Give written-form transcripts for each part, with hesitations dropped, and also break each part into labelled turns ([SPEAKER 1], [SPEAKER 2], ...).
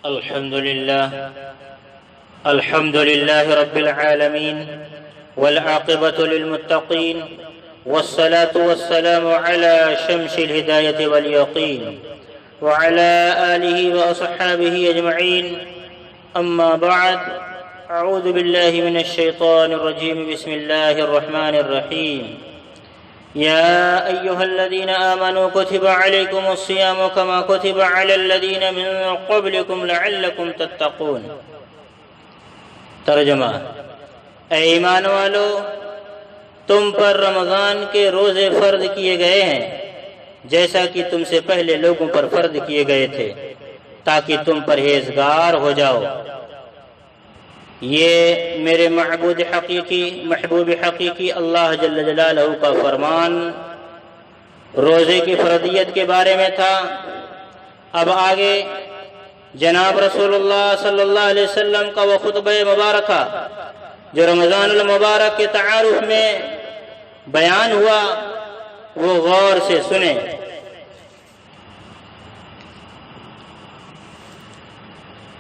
[SPEAKER 1] الحمد لله رب العالمين والعاقبة للمتقين والصلاة والسلام على شمس الهداية واليقين وعلى آله وأصحابه أجمعين. أما بعد، أعوذ بالله من الشيطان الرجيم. بسم الله الرحمن الرحيم. يا أيها الذين آمنوا كتب عليكم الصيام كما كتب على الذين من قبلكم لعلكم تتقون. ترجمہ: اے ایمان والو، تم پر رمضان کے روزے فرض کیے گئے ہیں جیسا کہ تم سے پہلے لوگوں پر فرض کیے گئے تھے تاکہ تم پرہیزگار ہو جاؤ. یہ میرے محبوب حقیقی اللہ جل جلالہ کا فرمان روزے کی فرضیت کے بارے میں تھا. اب آگے جناب رسول اللہ صلی اللہ علیہ وسلم کا وہ خطبہ مبارکہ جو رمضان المبارک کے تعارف میں بیان ہوا، وہ غور سے سنیں.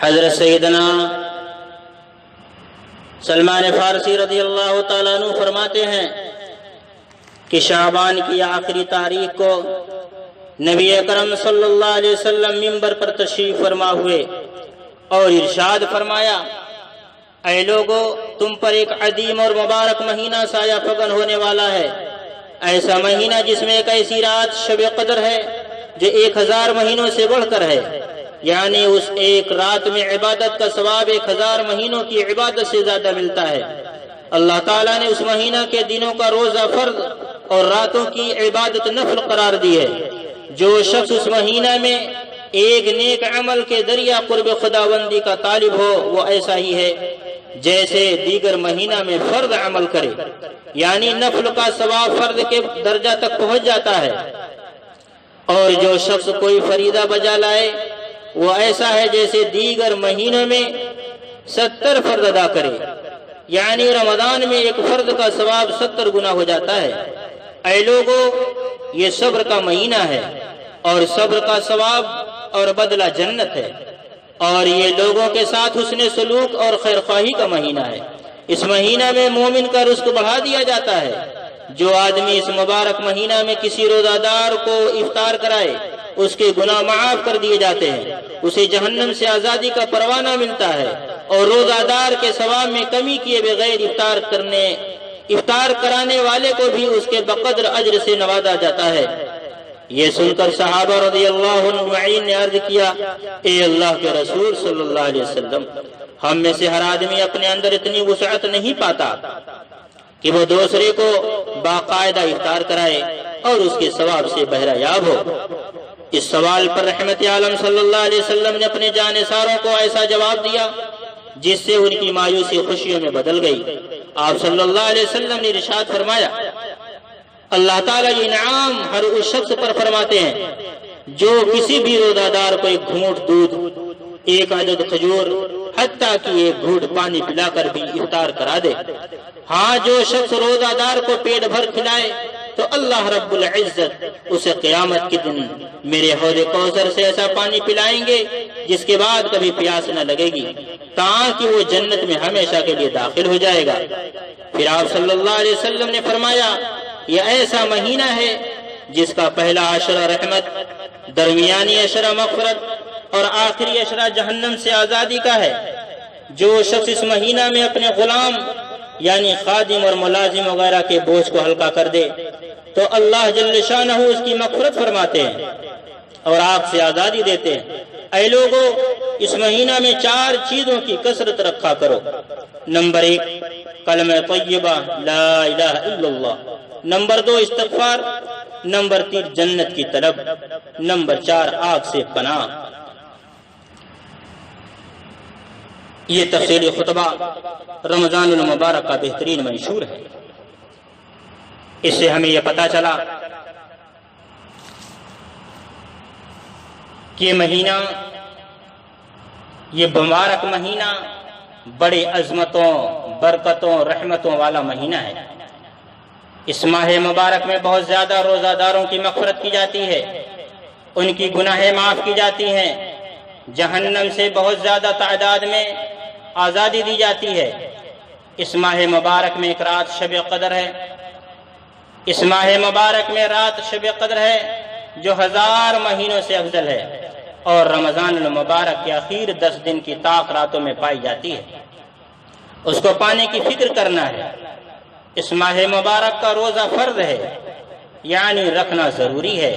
[SPEAKER 1] حضرت سیدنا سلمان فارسی رضی اللہ تعالیٰ عنہ فرماتے ہیں کہ شعبان کی آخری تاریخ کو نبی اکرم صلی اللہ علیہ وسلم منبر پر تشریف فرما ہوئے اور ارشاد فرمایا: اے لوگو، تم پر ایک عظیم اور مبارک مہینہ سایہ فگن ہونے والا ہے. ایسا مہینہ جس میں ایک ایسی رات شب قدر ہے جو 1000 مہینوں سے بڑھ کر ہے، یعنی اس ایک رات میں عبادت کا ثواب 1000 مہینوں کی عبادت سے زیادہ ملتا ہے. اللہ تعالیٰ نے اس مہینہ کے دنوں کا روزہ فرض اور راتوں کی عبادت نفل قرار دی ہے. جو شخص اس مہینہ میں ایک نیک عمل کے ذریعہ قرب خداوندی کا طالب ہو، وہ ایسا ہی ہے جیسے دیگر مہینہ میں فرض عمل کرے، یعنی نفل کا ثواب فرض کے درجہ تک پہنچ جاتا ہے. اور جو شخص کوئی فریضہ بجا لائے، وہ ایسا ہے جیسے دیگر مہینوں میں 70 فرض ادا کرے، یعنی رمضان میں ایک فرض کا ثواب 70 گنا ہو جاتا ہے. اے لوگو، یہ صبر کا مہینہ ہے اور صبر کا ثواب اور بدلہ جنت ہے. اور یہ لوگوں کے ساتھ حسن سلوک اور خیر خواہی کا مہینہ ہے. اس مہینہ میں مومن کا رزق بڑھا دیا جاتا ہے. جو آدمی اس مبارک مہینہ میں کسی روزہ دار کو افطار کرائے، اس کے گناہ معاف کر دیے جاتے ہیں، اسے جہنم سے آزادی کا پروانہ ملتا ہے، اور روزہ دار کے ثواب میں کمی کیے بغیر افطار کرانے والے کو بھی اس کے بقدر اجر سے نوازا جاتا ہے. یہ سن کر صحابہ رضی اللہ عنہم نے عرض کیا: اے اللہ کے رسول صلی اللہ علیہ وسلم، ہم میں سے ہر آدمی اپنے اندر اتنی وسعت نہیں پاتا کہ وہ دوسرے کو باقاعدہ افطار کرائے اور اس کے ثواب سے بہرہ یاب ہو. اس سوال پر رحمت عالم صلی اللہ علیہ وسلم نے اپنے جانثاروں کو ایسا جواب دیا جس سے ان کی مایوسی خوشیوں میں بدل گئی. آپ صلی اللہ علیہ وسلم نے ارشاد فرمایا: اللہ تعالیٰ یہ انعام ہر اس شخص پر فرماتے ہیں جو کسی بھی روزہ دار کو ایک گھونٹ دودھ، ایک عدد کھجور، حتیٰ کہ ایک گھونٹ پانی پلا کر بھی افطار کرا دے. ہاں، جو شخص روزہ دار کو پیٹ بھر کھلائے تو اللہ رب العزت اسے قیامت کے دن میرے حوض کوثر سے ایسا پانی پلائیں گے جس کے بعد کبھی پیاس نہ لگے گی، تاکہ وہ جنت میں ہمیشہ کے لیے داخل ہو جائے گا. پھر آپ صلی اللہ علیہ وسلم نے فرمایا: یہ ایسا مہینہ ہے جس کا پہلا عشرہ رحمت، درمیانی عشرہ مغفرت اور آخری عشرہ جہنم سے آزادی کا ہے. جو شخص اس مہینہ میں اپنے غلام یعنی خادم اور ملازم وغیرہ کے بوجھ کو ہلکا کر دے تو اللہ جل شانہ اس کی مغفرت فرماتے ہیں اور آگ سے آزادی دیتے ہیں. اے لوگو، اس مہینہ میں 4 چیزوں کی کثرت رکھا کرو. نمبر 1 کلمہ طیبہ لا الہ الا اللہ. نمبر 2 استغفار. نمبر 3 جنت کی طلب. نمبر 4 آگ سے پناہ. یہ تفصیلی خطبہ رمضان المبارک کا بہترین منشور ہے. اس سے ہمیں یہ پتہ چلا کہ یہ مہینہ، یہ مبارک مہینہ بڑے عظمتوں، برکتوں، رحمتوں والا مہینہ ہے. اس ماہ مبارک میں بہت زیادہ روزہ داروں کی مغفرت کی جاتی ہے، ان کی گناہیں معاف کی جاتی ہیں، جہنم سے بہت زیادہ تعداد میں آزادی دی جاتی ہے۔ اس ماہ مبارک میں ایک رات شب قدر ہے، اس ماہ مبارک میں رات شب قدر ہے جو 1000 مہینوں سے افضل ہے، اور رمضان المبارک کے آخر 10 دن کی طاق راتوں میں پائی جاتی ہے۔ اس کو پانے کی فکر کرنا ہے۔ اس ماہ مبارک کا روزہ فرض ہے، یعنی رکھنا ضروری ہے۔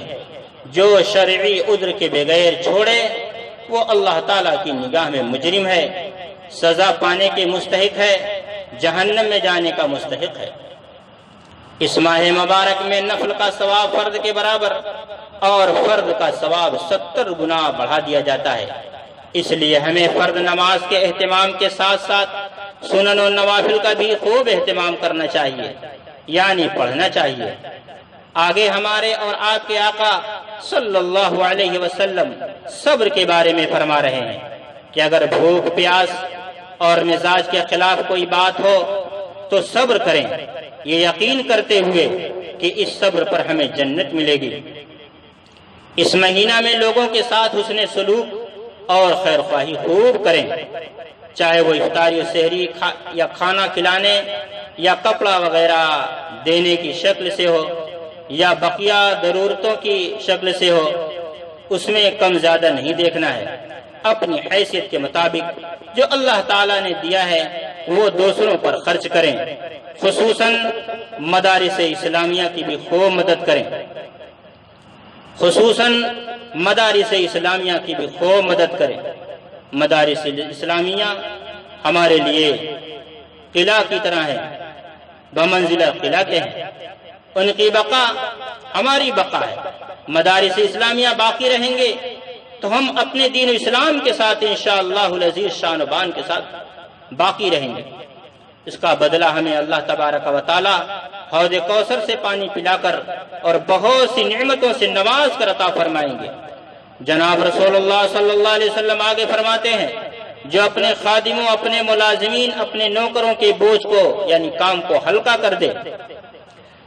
[SPEAKER 1] جو شرعی عذر کے بغیر چھوڑے وہ اللہ تعالیٰ کی نگاہ میں مجرم ہے، سزا پانے کے مستحق ہے، جہنم میں جانے کا مستحق ہے۔ اس ماہ مبارک میں نفل کا ثواب فرض کے برابر اور فرض کا ثواب 70 گنا بڑھا دیا جاتا ہے۔ اس لیے ہمیں فرض نماز کے اہتمام کے ساتھ ساتھ سنن و نوافل کا بھی خوب اہتمام کرنا چاہیے، یعنی پڑھنا چاہیے۔ آگے ہمارے اور آپ کے آقا صلی اللہ علیہ وسلم صبر کے بارے میں فرما رہے ہیں کہ اگر بھوک پیاس اور مزاج کے خلاف کوئی بات ہو تو صبر کریں، یہ یقین کرتے ہوئے کہ اس صبر پر ہمیں جنت ملے گی۔ اس مہینہ میں لوگوں کے ساتھ حسن سلوک اور خیر خواہی خوب کریں، چاہے وہ افطاری و سحری یا کھانا کھلانے یا کپڑا وغیرہ دینے کی شکل سے ہو یا بقیہ ضرورتوں کی شکل سے ہو، اس میں کم زیادہ نہیں دیکھنا ہے۔ اپنی حیثیت کے مطابق جو اللہ تعالیٰ نے دیا ہے وہ دوسروں پر خرچ کریں، خصوصاً مدارس اسلامیہ کی بھی خوب مدد کریں، خصوصاً مدارس اسلامیہ کی بھی خوب مدد کریں۔ مدارس اسلامیہ ہمارے لیے قلعہ کی طرح ہے، بمنزلہ قلعہ کے ہیں، ان کی بقا ہماری بقا ہے۔ مدارس اسلامیہ باقی رہیں گے تو ہم اپنے دین و اسلام کے ساتھ انشاءاللہ العزیز شان و بان کے ساتھ باقی رہیں گے۔ اس کا بدلہ ہمیں اللہ تبارک و تعالی حوض کوثر سے پانی پلا کر اور بہت سی نعمتوں سے نواز کر عطا فرمائیں گے۔ جناب رسول اللہ صلی اللہ علیہ وسلم آگے فرماتے ہیں، جو اپنے خادموں، اپنے ملازمین، اپنے نوکروں کے بوجھ کو یعنی کام کو ہلکا کر دے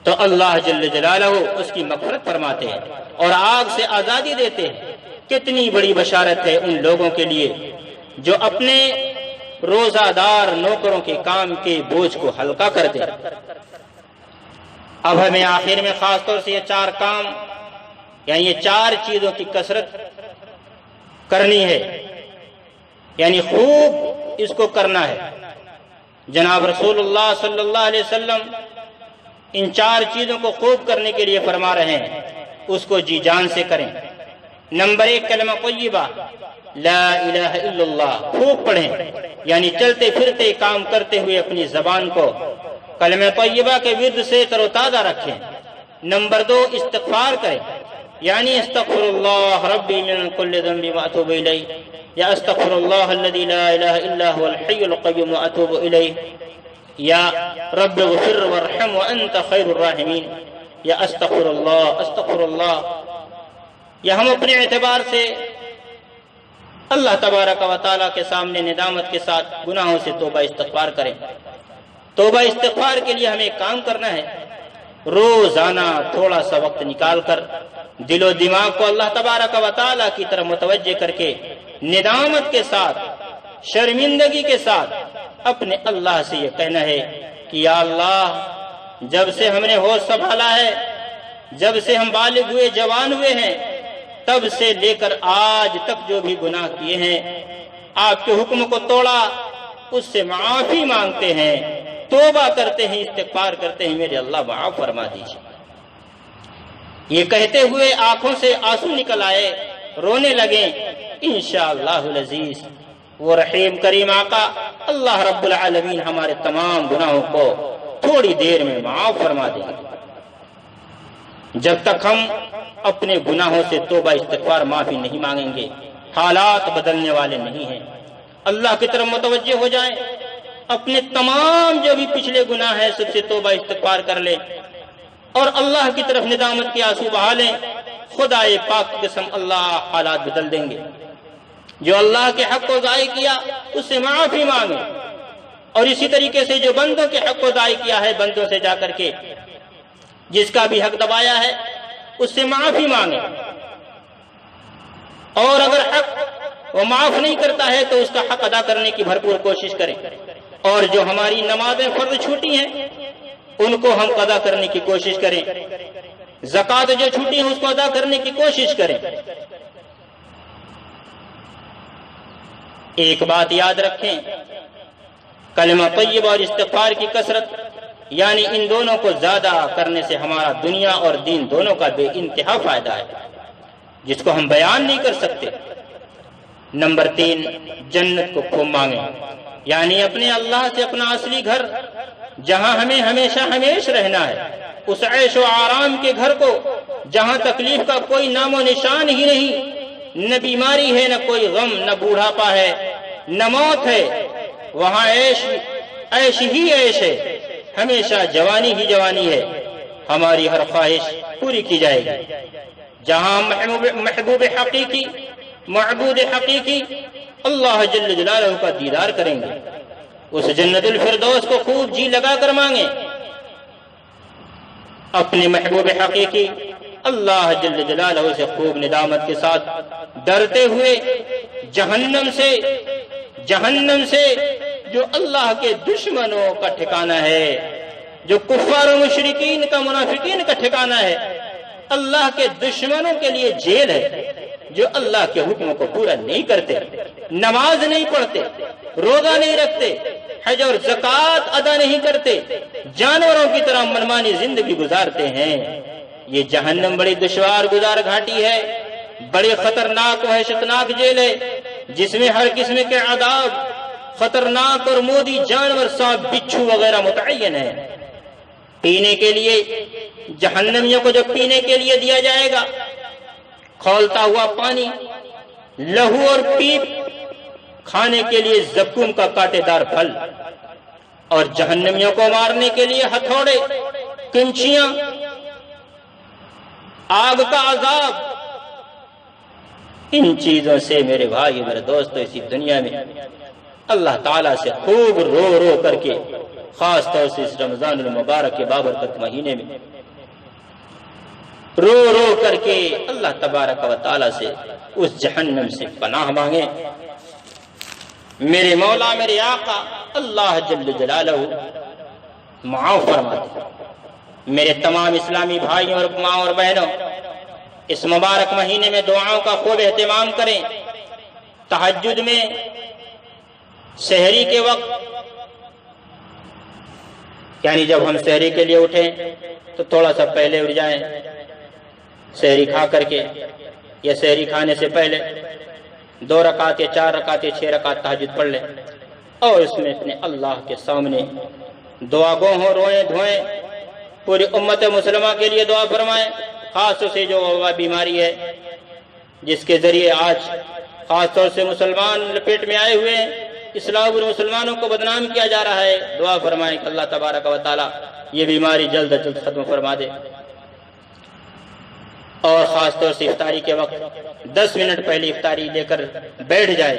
[SPEAKER 1] تو اللہ جل جلالہ اس کی مغفرت فرماتے ہیں اور آگ سے آزادی دیتے ہیں۔ کتنی بڑی بشارت ہے ان لوگوں کے لیے جو اپنے روزہ دار نوکروں کے کام کے بوجھ کو ہلکا کر دیں۔ اب ہمیں آخر میں خاص طور سے یہ 4 کام یعنی یہ 4 چیزوں کی کثرت کرنی ہے، یعنی خوب اس کو کرنا ہے۔ جناب رسول اللہ صلی اللہ علیہ وسلم ان 4 چیزوں کو خوب کرنے کے لیے فرما رہے ہیں، اس کو جی جان سے کریں۔ نمبر 1 کلمہ طیبہ لا الہ الا اللہ خوب پڑھیں، یعنی چلتے پھرتے کام کرتے ہوئے اپنی زبان کو کلمہ طیبہ کے ورد سے تر و تازہ رکھیں۔ نمبر 2 استغفار کریں، یعنی استغفر اللہ ربی من کل ذنب واتوب الیہ، یا استغفر اللہ الذی لا الہ الا هو الحی القیوم واتوب الیہ، یا رب اغفر وارحم وانت خیر الراحمین، یا استغفر اللہ۔ یا ہم اپنے اعتبار سے اللہ تبارک و تعالیٰ کے سامنے ندامت کے ساتھ گناہوں سے توبہ استغفار کریں۔ توبہ استغفار کے لیے ہمیں کام کرنا ہے، روزانہ تھوڑا سا وقت نکال کر دل و دماغ کو اللہ تبارک و تعالیٰ کی طرف متوجہ کر کے ندامت کے ساتھ، شرمندگی کے ساتھ اپنے اللہ سے یہ کہنا ہے کہ یا اللہ، جب سے ہم نے ہوش سنبھالا ہے، جب سے ہم بالغ ہوئے، جوان ہوئے ہیں، تب سے لے کر آج تک جو بھی گناہ کیے ہیں، آپ کے حکم کو توڑا، اس سے معافی مانگتے ہیں، توبہ کرتے ہیں، استغفار کرتے ہیں، میرے اللہ معاف فرما دیجیے۔ یہ کہتے ہوئے آنکھوں سے آنسو نکل آئے، رونے لگیں، انشاءاللہ العزیز وہ رحیم کریم آقا اللہ رب العالمین ہمارے تمام گناہوں کو تھوڑی دیر میں معاف فرما دیں گے۔ جب تک ہم اپنے گناہوں سے توبہ استغفار معافی نہیں مانگیں گے، حالات بدلنے والے نہیں ہیں۔ اللہ کی طرف متوجہ ہو جائیں، اپنے تمام جو بھی پچھلے گناہ ہیں سب سے توبہ استغفار کر لیں اور اللہ کی طرف ندامت کے آنسو بہا لیں، خدائے پاک کی قسم اللہ حالات بدل دیں گے۔ جو اللہ کے حق کو ضائع کیا اس سے معافی مانگیں، اور اسی طریقے سے جو بندوں کے حق کو ضائع کیا ہے، بندوں سے جا کر کے جس کا بھی حق دبایا ہے اس سے معافی مانگیں، اور اگر حق وہ معاف نہیں کرتا ہے تو اس کا حق ادا کرنے کی بھرپور کوشش کریں، اور جو ہماری نمازیں فرض چھوٹی ہیں ان کو ہم قضا کرنے کی کوشش کریں، زکوٰۃ جو چھوٹی ہے اس کو ادا کرنے کی کوشش کریں۔ ایک بات یاد رکھیں، کلمہ طیبہ اور استغفار کی کثرت یعنی ان دونوں کو زیادہ کرنے سے ہمارا دنیا اور دین دونوں کا بے انتہا فائدہ ہے، جس کو ہم بیان نہیں کر سکتے۔ نمبر 3، جنت کو خوب مانگیں، یعنی اپنے اللہ سے اپنا اصلی گھر جہاں ہمیں ہمیشہ ہمیش رہنا ہے، اس عیش و آرام کے گھر کو جہاں تکلیف کا کوئی نام و نشان ہی نہیں، نہ بیماری ہے، نہ کوئی غم، نہ بوڑھاپا ہے، نہ موت ہے، وہاں عیش ہی عیش ہے، ہمیشہ جوانی ہی جوانی ہے، ہماری ہر خواہش پوری کی جائے گی، جہاں محبوب حقیقی معبود حقیقی اللہ جل جلالہ کا دیدار کریں گے، اس جنت الفردوس کو خوب جی لگا کر مانگیں۔ اپنے محبوب حقیقی اللہ جل جلالہ سے خوب ندامت کے ساتھ ڈرتے ہوئے جہنم سے جو اللہ کے دشمنوں کا ٹھکانہ ہے، جو کفار و مشرکین کا منافقین کا ٹھکانہ ہے، اللہ کے دشمنوں کے لیے جیل ہے، جو اللہ کے حکموں کو پورا نہیں کرتے، نماز نہیں پڑھتے، روزہ نہیں رکھتے، حج اور زکوٰۃ ادا نہیں کرتے، جانوروں کی طرح منمانی زندگی گزارتے ہیں۔ یہ جہنم بڑی دشوار گزار گھاٹی ہے، بڑی خطرناک و وحشتناک جیل ہے، جس میں ہر قسم کے عذاب، خطرناک اور مودی جانور، سانپ، بچھو وغیرہ متعین ہے۔ پینے کے لیے جہنمیوں کو جب پینے کے لیے دیا جائے گا کھولتا ہوا پانی، لہو اور پیپ، کھانے کے لیے زقوم کا کانٹے دار پھل، اور جہنمیوں کو مارنے کے لیے ہتھوڑے، کنچیاں، آگ کا عذاب۔ ان چیزوں سے میرے بھائی میرے دوستو اسی دنیا میں اللہ تعالیٰ سے خوب رو رو کر کے، خاص طور سے اس رمضان المبارک کے بابرکت مہینے میں رو رو کر کے اللہ تبارک و تعالیٰ سے اس جہنم سے پناہ مانگے۔ میرے مولا میرے آقا اللہ جل جلالہ معاف فرماتے۔ میرے تمام اسلامی بھائیوں اور ماں اور بہنوں، اس مبارک مہینے میں دعاؤں کا خوب اہتمام کریں۔ تہجد میں سحری کے وقت، یعنی جب ہم سحری کے لیے اٹھیں تو تھوڑا سا پہلے اٹھ جائیں، سحری کھا کر کے یا سحری کھانے سے پہلے 2 رکعت یا 4 رکعت یا 6 رکعت تہجد پڑھ لیں، اور اس میں اپنے اللہ کے سامنے دعا گو ہوں، روئیں دھوئیں، پوری امت مسلمہ کے لیے دعا فرمائیں، خاص طور سے جو وبا بیماری ہے جس کے ذریعے آج خاص طور سے مسلمان لپیٹ میں آئے ہوئے ہیں، اسلام اور مسلمانوں کو بدنام کیا جا رہا ہے، دعا فرمائیں کہ اللہ تبارک و تعالی یہ بیماری جلد از جلد ختم فرما دے۔ اور خاص طور سے افطاری کے وقت 10 منٹ پہلے افطاری لے کر بیٹھ جائے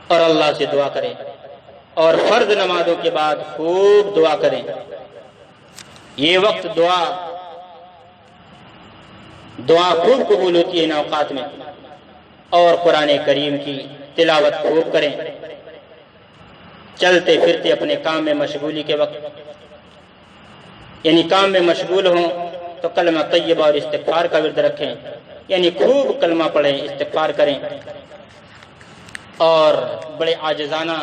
[SPEAKER 1] اور اللہ سے دعا کریں، اور فرض نمازوں کے بعد خوب دعا کریں۔ یہ وقت دعا خوب قبول ہوتی ہے ان اوقات میں، اور قرآن کریم کی تلاوت خوب کریں۔ چلتے پھرتے اپنے کام میں مشغولی کے وقت، یعنی کام میں مشغول ہوں تو کلمہ طیبہ اور استغفار کا ورد رکھیں، یعنی خوب کلمہ پڑھیں، استغفار کریں، اور بڑے عاجزانہ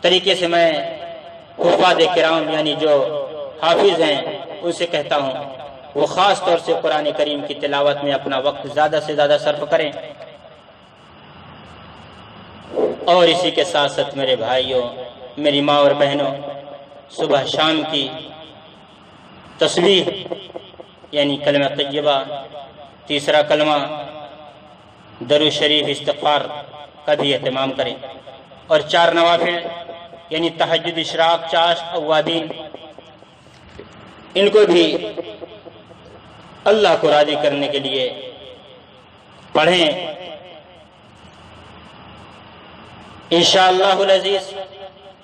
[SPEAKER 1] طریقے سے میں حفاظ کرام یعنی جو حافظ ہیں ان سے کہتا ہوں وہ خاص طور سے قرآن کریم کی تلاوت میں اپنا وقت زیادہ سے زیادہ صرف کریں۔ اور اسی کے ساتھ ساتھ میرے بھائیوں، میری ماں اور بہنوں، صبح شام کی تسبیح یعنی کلمہ طیبہ، تیسرا کلمہ، درود شریف، استغفار کا بھی اہتمام کریں، اور 4 نوافل یعنی تہجد، اشراق، چاشت، اوابین، ان کو بھی اللہ کو راضی کرنے کے لیے پڑھیں۔ انشاءاللہ العزیز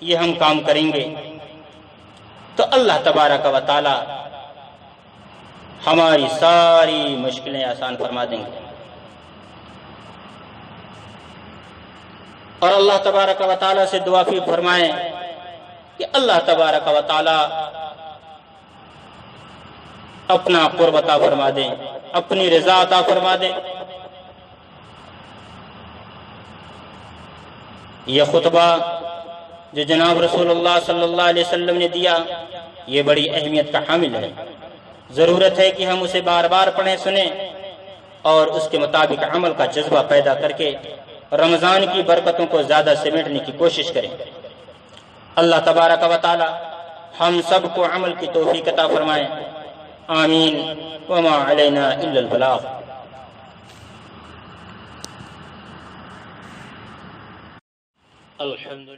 [SPEAKER 1] یہ ہم کام کریں گے تو اللہ تبارک و تعالی ہماری ساری مشکلیں آسان فرما دیں گے۔ اور اللہ تبارک و تعالیٰ سے دعا بھی فرمائیں کہ اللہ تبارک و تعالیٰ اپنا قرب عطا فرما دے، اپنی رضا عطا فرما دے۔ یہ خطبہ جو جناب رسول اللہ صلی اللہ علیہ وسلم نے دیا یہ بڑی اہمیت کا حامل ہے۔ ضرورت ہے کہ ہم اسے بار بار پڑھیں، سنیں اور اس کے مطابق عمل کا جذبہ پیدا کر کے رمضان کی برکتوں کو زیادہ سمیٹنے کی کوشش کریں۔ اللہ تبارک و تعالی ہم سب کو عمل کی توفیق عطا فرمائے، آمین۔ وما علینا الا البلاغ۔ الحمد